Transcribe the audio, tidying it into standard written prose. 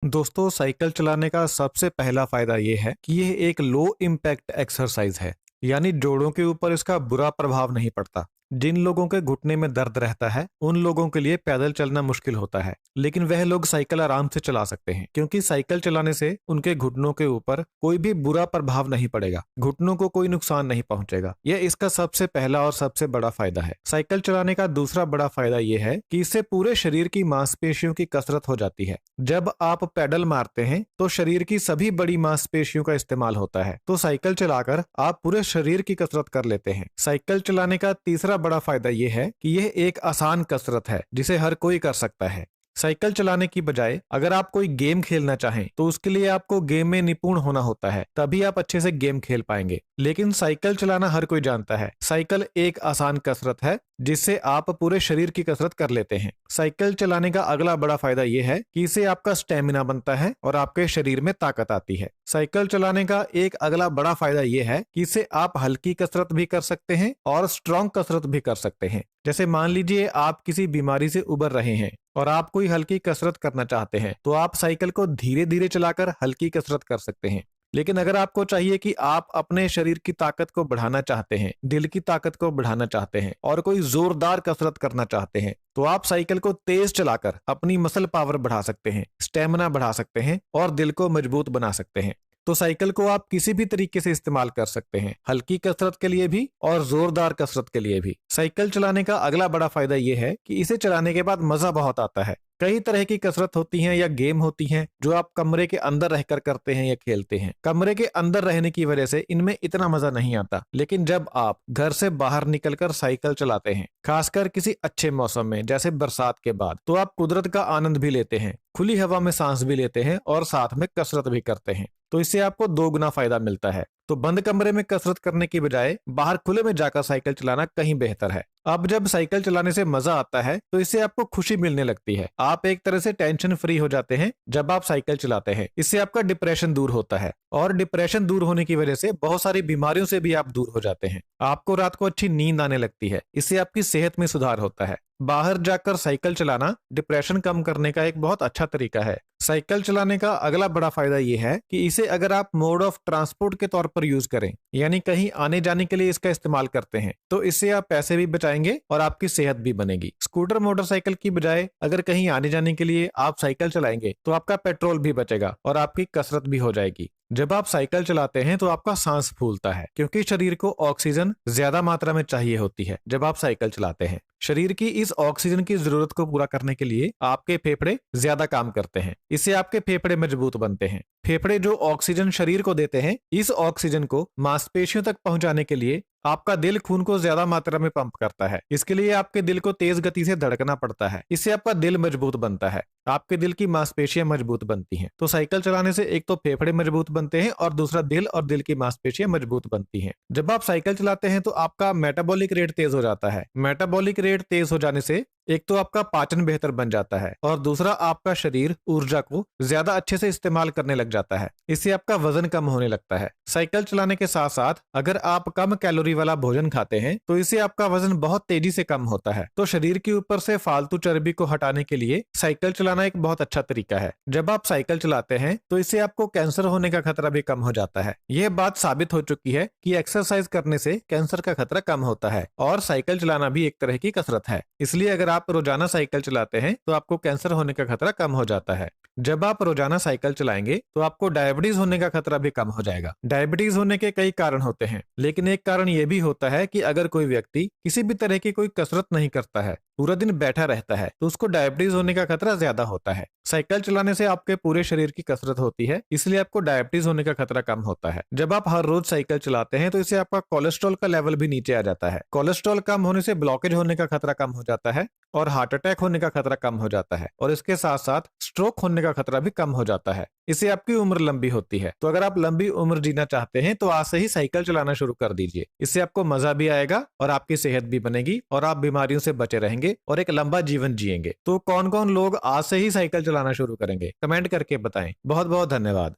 दोस्तों, साइकिल चलाने का सबसे पहला फायदा ये है कि यह एक लो इम्पैक्ट एक्सरसाइज है। यानी जोड़ों के ऊपर इसका बुरा प्रभाव नहीं पड़ता। जिन लोगों के घुटने में दर्द रहता है उन लोगों के लिए पैदल चलना मुश्किल होता है, लेकिन वह लोग साइकिल आराम से चला सकते हैं क्योंकि साइकिल चलाने से उनके घुटनों के ऊपर कोई भी बुरा प्रभाव नहीं पड़ेगा, घुटनों को कोई नुकसान नहीं पहुंचेगा। यह इसका सबसे पहला और सबसे बड़ा फायदा है। साइकिल चलाने का दूसरा बड़ा फायदा यह है कि इससे पूरे शरीर की मांसपेशियों की कसरत हो जाती है। जब आप पैडल मारते हैं तो शरीर की सभी बड़ी मांसपेशियों का इस्तेमाल होता है, तो साइकिल चलाकर आप पूरे शरीर की कसरत कर लेते हैं। साइकिल चलाने का तीसरा बड़ा फायदा यह है कि यह एक आसान कसरत है जिसे हर कोई कर सकता है। साइकिल चलाने की बजाय अगर आप कोई गेम खेलना चाहें तो उसके लिए आपको गेम में निपुण होना होता है, तभी आप अच्छे से गेम खेल पाएंगे। लेकिन साइकिल चलाना हर कोई जानता है। साइकिल एक आसान कसरत है जिससे आप पूरे शरीर की कसरत कर लेते हैं। साइकिल चलाने का अगला बड़ा फायदा यह है कि इससे आपका स्टेमिना बनता है और आपके शरीर में ताकत आती है। साइकिल चलाने का एक अगला बड़ा फायदा यह है कि इससे आप हल्की कसरत भी कर सकते हैं और स्ट्रॉन्ग कसरत भी कर सकते हैं। जैसे मान लीजिए आप किसी बीमारी से उबर रहे हैं और आप कोई हल्की कसरत करना चाहते हैं, तो आप साइकिल को धीरे धीरे चलाकर हल्की कसरत कर सकते हैं। लेकिन अगर आपको चाहिए कि आप अपने शरीर की ताकत को बढ़ाना चाहते हैं, दिल की ताकत को बढ़ाना चाहते हैं और कोई जोरदार कसरत करना चाहते हैं, तो आप साइकिल को तेज चलाकर अपनी मसल पावर बढ़ा सकते हैं, स्टेमिना बढ़ा सकते हैं और दिल को मजबूत बना सकते हैं। तो साइकिल को आप किसी भी तरीके से इस्तेमाल कर सकते हैं, हल्की कसरत के लिए भी और जोरदार कसरत के लिए भी। साइकिल चलाने का अगला बड़ा फायदा यह है कि इसे चलाने के बाद मजा बहुत आता है। कई तरह की कसरत होती हैं या गेम होती हैं जो आप कमरे के अंदर रहकर करते हैं या खेलते हैं। कमरे के अंदर रहने की वजह से इनमें इतना मजा नहीं आता, लेकिन जब आप घर से बाहर निकलकर साइकिल चलाते हैं, खासकर किसी अच्छे मौसम में जैसे बरसात के बाद, तो आप कुदरत का आनंद भी लेते हैं, खुली हवा में सांस भी लेते हैं और साथ में कसरत भी करते हैं। तो इससे आपको दो गुना फायदा मिलता है। तो बंद कमरे में कसरत करने की बजाय बाहर खुले में जाकर साइकिल चलाना कहीं बेहतर है। अब जब साइकिल चलाने से मजा आता है तो इससे आपको खुशी मिलने लगती है। आप एक तरह से टेंशन फ्री हो जाते हैं जब आप साइकिल चलाते हैं। इससे आपका डिप्रेशन दूर होता है और डिप्रेशन दूर होने की वजह से बहुत सारी बीमारियों से भी आप दूर हो जाते हैं। आपको रात को अच्छी नींद आने लगती है। इससे आपकी सेहत में सुधार होता है। बाहर जाकर साइकिल चलाना डिप्रेशन कम करने का एक बहुत अच्छा तरीका है। साइकिल चलाने का अगला बड़ा फायदा यह है कि इसे अगर आप मोड ऑफ ट्रांसपोर्ट के तौर पर यूज करें, यानी कहीं आने जाने के लिए इसका इस्तेमाल करते हैं, तो इससे आप पैसे भी बचाएंगे और आपकी सेहत भी बनेगी। स्कूटर मोटरसाइकिल की बजाय अगर कहीं आने जाने के लिए आप साइकिल चलाएंगे तो आपका पेट्रोल भी बचेगा और आपकी कसरत भी हो जाएगी। जब आप साइकिल चलाते हैं तो आपका सांस फूलता है क्योंकि शरीर को ऑक्सीजन ज्यादा मात्रा में चाहिए होती है जब आप साइकिल चलाते हैं। शरीर की इस ऑक्सीजन की जरूरत को पूरा करने के लिए आपके फेफड़े ज्यादा काम करते हैं। इससे आपके फेफड़े मजबूत बनते हैं। फेफड़े जो ऑक्सीजन शरीर को देते हैं, इस ऑक्सीजन को मांसपेशियों तक पहुंचाने के लिए आपका दिल खून को ज्यादा मात्रा में पंप करता है। इसके लिए आपके दिल को तेज गति से धड़कना पड़ता है। इससे आपका दिल मजबूत बनता है, आपके दिल की मांसपेशियां मजबूत बनती हैं। तो साइकिल चलाने से एक तो फेफड़े मजबूत बनते हैं और दूसरा दिल और दिल की मांसपेशियां मजबूत बनती हैं। जब आप साइकिल चलाते हैं तो आपका मेटाबॉलिक रेट तेज हो जाता है। मेटाबॉलिक रेट तेज हो जाने से एक तो आपका पाचन बेहतर बन जाता है और दूसरा आपका शरीर ऊर्जा को ज्यादा अच्छे से इस्तेमाल करने लग जाता है। इससे आपका वजन कम होने लगता है। साइकिल चलाने के साथ साथ अगर आप कम कैलोरी वाला भोजन खाते हैं तो इससे आपका वजन बहुत तेजी से कम होता है। तो शरीर के ऊपर से फालतू चर्बी को हटाने के लिए साइकिल चलाना एक बहुत अच्छा तरीका है। जब आप साइकिल चलाते हैं तो इससे आपको कैंसर होने का खतरा भी कम हो जाता है। यह बात साबित हो चुकी है कि एक्सरसाइज करने से कैंसर का खतरा कम होता है और साइकिल चलाना भी एक तरह की कसरत है। इसलिए अगर आप रोजाना साइकिल चलाते हैं तो आपको कैंसर होने का खतरा कम हो जाता है। जब आप रोजाना साइकिल चलाएंगे तो आपको डायबिटीज होने का खतरा भी कम हो जाएगा। डायबिटीज होने के कई कारण होते हैं, लेकिन एक कारण यह भी होता है कि अगर कोई व्यक्ति किसी भी तरह की कोई कसरत नहीं करता है, पूरा दिन बैठा रहता है, तो उसको डायबिटीज होने का खतरा ज्यादा होता है। साइकिल चलाने से आपके पूरे शरीर की कसरत होती है, इसलिए आपको डायबिटीज होने का खतरा कम होता है। जब आप हर रोज साइकिल चलाते हैं तो इससे आपका कोलेस्ट्रॉल का लेवल भी नीचे आ जाता है। कोलेस्ट्रॉल कम होने से ब्लॉकेज होने का खतरा कम हो जाता है और हार्ट अटैक होने का खतरा कम हो जाता है और इसके साथ साथ स्ट्रोक होने का खतरा भी कम हो जाता है। इससे आपकी उम्र लंबी होती है। तो अगर आप लंबी उम्र जीना चाहते हैं तो आज से ही साइकिल चलाना शुरू कर दीजिए। इससे आपको मजा भी आएगा और आपकी सेहत भी बनेगी और आप बीमारियों से बचे रहेंगे और एक लंबा जीवन जिएंगे। तो कौन कौन लोग आज से ही साइकिल चलाना शुरू करेंगे, कमेंट करके बताएं। बहुत बहुत धन्यवाद।